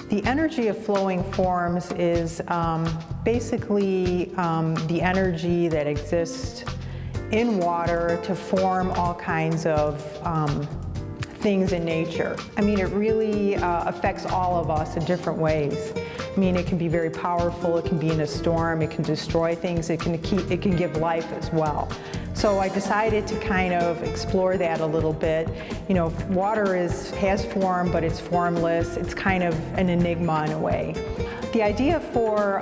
The energy of flowing forms is basically the energy that exists in water to form all kinds of things in nature. I mean, it really affects all of us in different ways. I mean, it can be very powerful, it can be in a storm, it can destroy things, it can give life as well. So I decided to kind of explore that a little bit. You know, water has form, but it's formless. It's kind of an enigma in a way. The idea for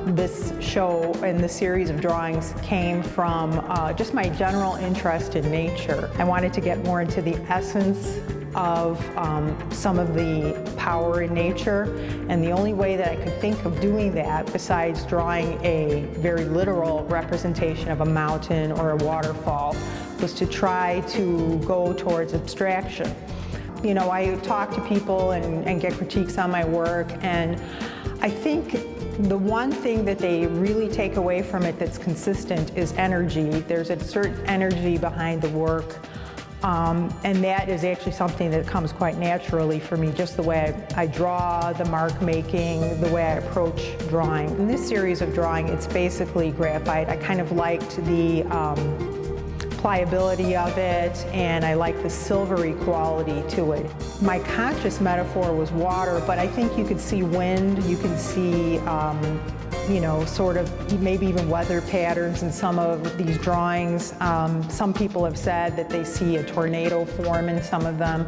this show and the series of drawings came from just my general interest in nature. I wanted to get more into the essence of some of the power in nature, and the only way that I could think of doing that, besides drawing a very literal representation of a mountain or a waterfall, was to try to go towards abstraction. You know, I talk to people and get critiques on my work, and I think the one thing that they really take away from it that's consistent is energy. There's a certain energy behind the work, and that is actually something that comes quite naturally for me, just the way I draw, the mark making, the way I approach drawing. In this series of drawing, it's basically graphite. I kind of liked the pliability of it, and I like the silvery quality to it. My conscious metaphor was water, but I think you could see wind, you can see you know, sort of maybe even weather patterns in some of these drawings. Some people have said that they see a tornado form in some of them.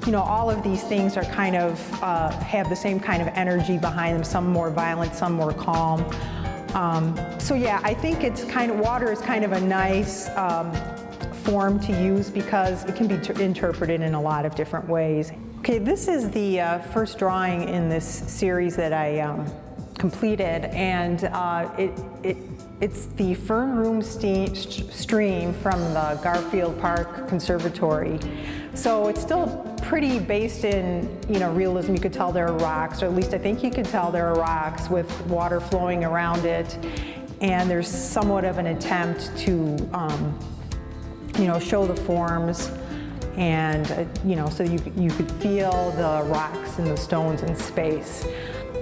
You know, all of these things are kind of, have the same kind of energy behind them, some more violent, some more calm. So yeah, I think it's kind of, water is kind of a nice form to use because it can be interpreted in a lot of different ways. Okay, this is the first drawing in this series that I completed, and it's the Fern Room stream from the Garfield Park Conservatory. So it's still pretty based in, you know, realism. You could tell there are rocks, or at least I think you could tell there are rocks with water flowing around it, and there's somewhat of an attempt to you know, show the forms, and you know, so you could feel the rocks and the stones in space.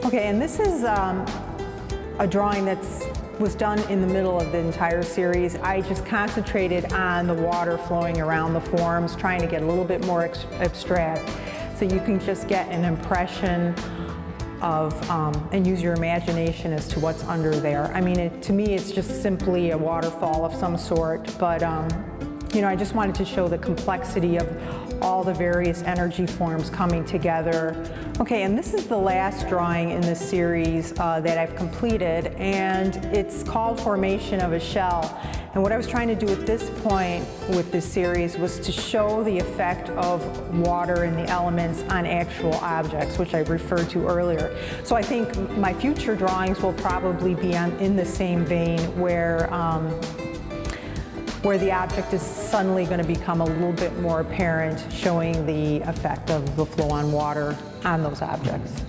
Okay, and this is a drawing that was done in the middle of the entire series. I just concentrated on the water flowing around the forms, trying to get a little bit more abstract, so you can just get an impression of, and use your imagination as to what's under there. I mean, to me, it's just simply a waterfall of some sort, but you know, I just wanted to show the complexity of all the various energy forms coming together. Okay, and this is the last drawing in this series that I've completed, and it's called Formation of a Shell. And what I was trying to do at this point with this series was to show the effect of water and the elements on actual objects, which I referred to earlier. So I think my future drawings will probably be in the same vein, where the object is suddenly going to become a little bit more apparent, showing the effect of the flow on water on those objects.